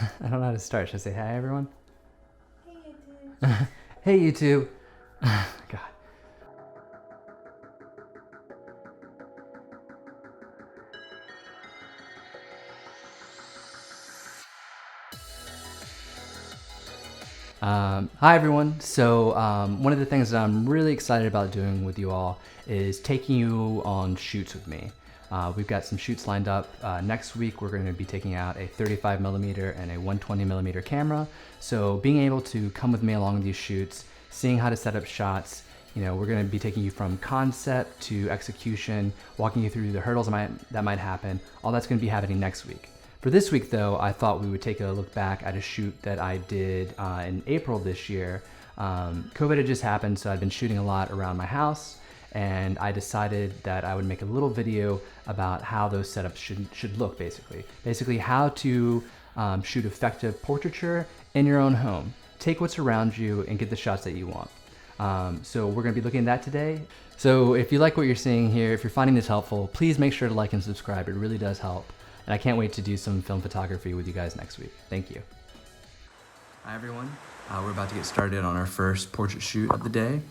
I don't know how to start. Should I say hi, everyone? Hey YouTube. Hey, YouTube. God. Hi, everyone. So one of the things that I'm really excited about doing with you all is taking you on shoots with me. We've got some shoots lined up. Next week, we're going to be taking out a 35 millimeter and a 120 millimeter camera. So being able to come with me along these shoots, seeing how to set up shots, we're going to be taking you from concept to execution, walking you through the hurdles that might happen. All that's going to be happening next week. For this week, though, I thought we would take a look back at a shoot that I did in April this year. COVID had just happened, so I'd been shooting a lot around my house, and I decided that I would make a little video about how those setups should look, basically. Basically, how to shoot effective portraiture in your own home. Take what's around you and get the shots that you want. So we're going to be looking at that today. So if you like what you're seeing here, if you're finding this helpful, please make sure to like and subscribe. It really does help. And I can't wait to do some film photography with you guys next week. Thank you. Hi, everyone. We're about to get started on our first portrait shoot of the day.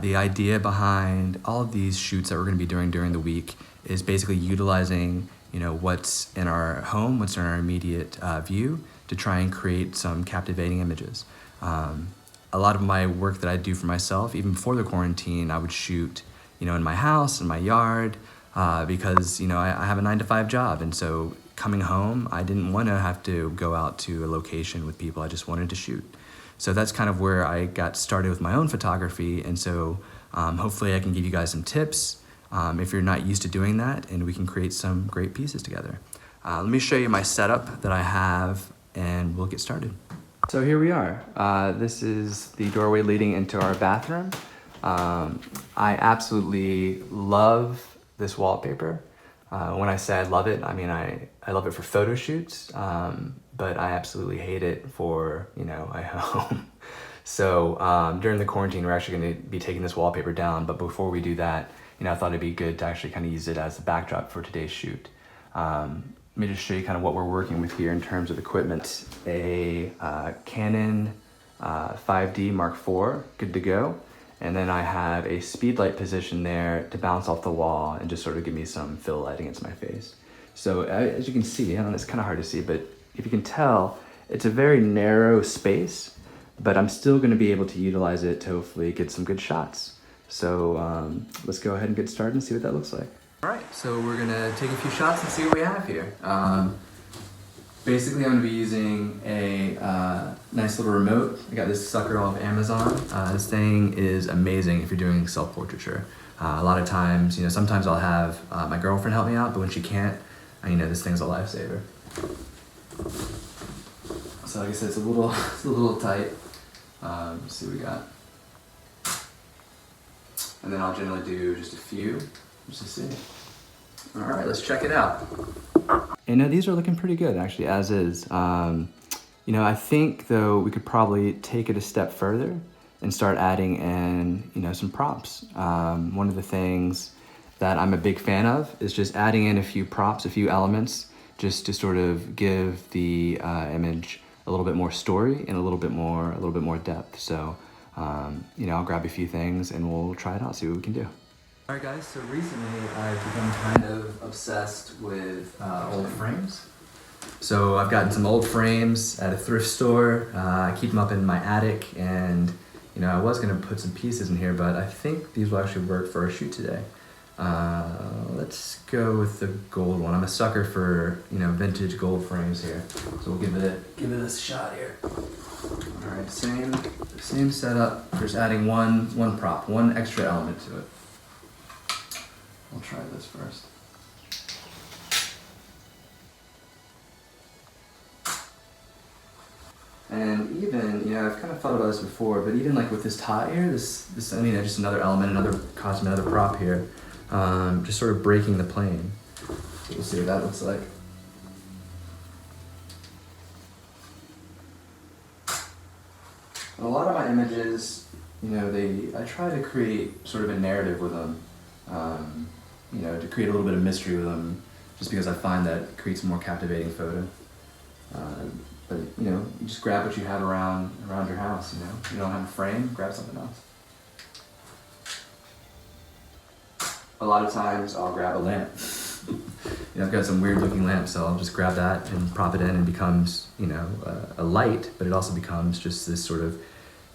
The idea behind all of these shoots that we're going to be doing during the week is basically utilizing, what's in our home, what's in our immediate view, to try and create some captivating images. A lot of my work that I do for myself, even before the quarantine, I would shoot, in my house, in my yard, because I have a 9-to-5 job, and so coming home, I didn't want to have to go out to a location with people. I just wanted to shoot. So that's kind of where I got started with my own photography, and so hopefully I can give you guys some tips if you're not used to doing that, and we can create some great pieces together. Let me show you my setup that I have, and we'll get started. So here we are. This is the doorway leading into our bathroom. I absolutely love this wallpaper. When I say I love it, I mean I love it for photo shoots, but I absolutely hate it for, a home. So during the quarantine, we're actually going to be taking this wallpaper down, but before we do that, I thought it'd be good to actually kind of use it as a backdrop for today's shoot. Let me just show you kind of what we're working with here in terms of equipment. A Canon 5D Mark IV, good to go. And then I have a speed light position there to bounce off the wall and just sort of give me some fill light against my face. So as you can see, it's kind of hard to see, but if you can tell, it's a very narrow space, but I'm still going to be able to utilize it to hopefully get some good shots. So let's go ahead and get started and see what that looks like. All right, so we're going to take a few shots and see what we have here. Basically, I'm going to be using a nice little remote. I got this sucker off Amazon. This thing is amazing if you're doing self-portraiture. A lot of times, sometimes I'll have my girlfriend help me out, but when she can't, this thing's a lifesaver. So like I said, it's a little tight. Let's see what we got. And then I'll generally do just a few, just to see. All right, let's check it out. These are looking pretty good, actually, as is. I think, though, we could probably take it a step further and start adding in, some props. One of the things that I'm a big fan of is just adding in a few props, a few elements, just to sort of give the image a little bit more story and a little bit more depth. So, I'll grab a few things and we'll try it out, see what we can do. All right, guys, so recently I've become kind of obsessed with old frames. So I've gotten some old frames at a thrift store. I keep them up in my attic, and I was going to put some pieces in here, but I think these will actually work for our shoot today. Let's go with the gold one. I'm a sucker for vintage gold frames here, so we'll give it a shot here. All right, same setup. Just adding one prop, one extra element to it. We'll try this first. And even, I've kind of thought about this before, but even like with this tie here, just another element, another costume, another prop here, just sort of breaking the plane. So we'll see what that looks like. And a lot of my images, I try to create sort of a narrative with them. To create a little bit of mystery with them, just because I find that creates a more captivating photo. But you just grab what you have around your house, you know? If you don't have a frame, grab something else. A lot of times I'll grab a lamp. You know, I've got some weird looking lamp, so I'll just grab that and prop it in, and it becomes, you know, a light, but it also becomes just this sort of,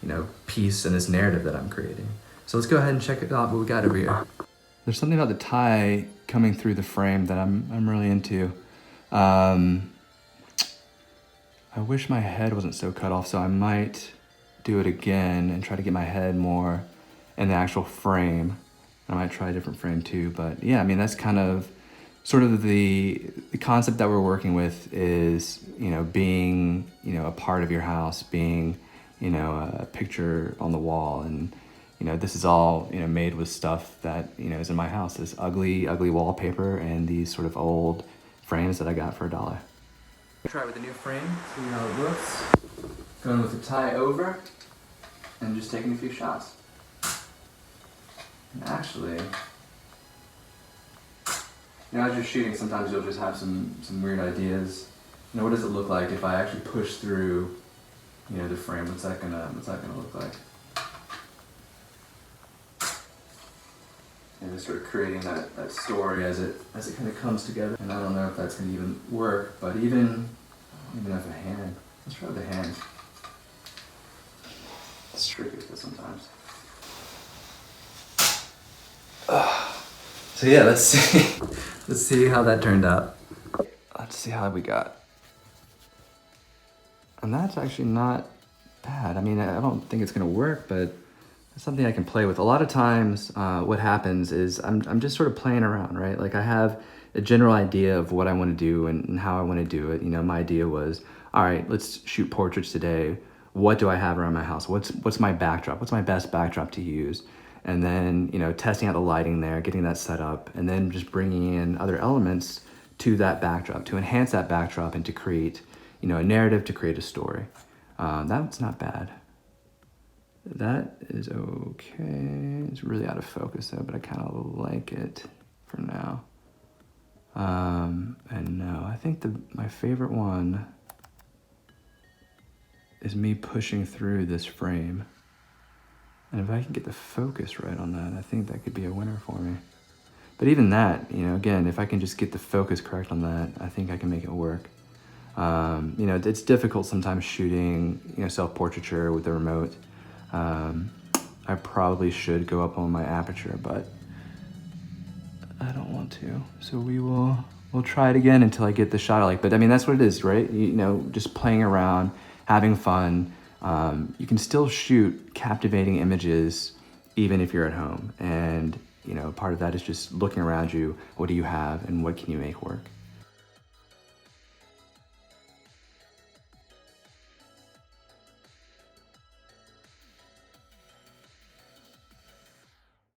you know, piece and this narrative that I'm creating. So let's go ahead and check out what we got over here. There's something about the tie coming through the frame that I'm really into. I wish my head wasn't so cut off, so I might do it again and try to get my head more in the actual frame. I might try a different frame too, but yeah, I mean, that's kind of sort of the concept that we're working with is, you know, being, you know, a part of your house, being, you know, a picture on the wall. And, you know, this is all, you know, made with stuff that, you know, is in my house, this ugly wallpaper and these sort of old frames that I got for $1. Try it with the new frame, see how it looks. Going with the tie over and just taking a few shots. And actually, you know, as you're shooting, sometimes you'll just have some weird ideas. You know, what does it look like if I actually push through, you know, the frame? What's that gonna look like? And just sort of creating that story as it kind of comes together. And I don't know if that's gonna even work, but even if a hand, let's try with a hand. It's tricky with this sometimes. So yeah, let's see how that turned out. Let's see how we got. And that's actually not bad. I mean, I don't think it's gonna work, but it's something I can play with. A lot of times, what happens is I'm just sort of playing around, right? Like I have a general idea of what I want to do and how I want to do it. You know, my idea was, all right, let's shoot portraits today. What do I have around my house? What's my backdrop? What's my best backdrop to use? And then, you know, testing out the lighting there, getting that set up, and then just bringing in other elements to that backdrop, to enhance that backdrop and to create, you know, a narrative, to create a story. That's not bad. That is okay. It's really out of focus though, but I kind of like it for now. And no, I think my favorite one is me pushing through this frame. And if I can get the focus right on that, I think that could be a winner for me. But even that, you know, again, if I can just get the focus correct on that, I think I can make it work. You know, it's difficult sometimes shooting, you know, self-portraiture with the remote. I probably should go up on my aperture, but I don't want to. So we'll try it again until I get the shot I like. But I mean, that's what it is, right? You know, just playing around, having fun. You can still shoot captivating images even if you're at home. And, you know, part of that is just looking around you. What do you have and what can you make work?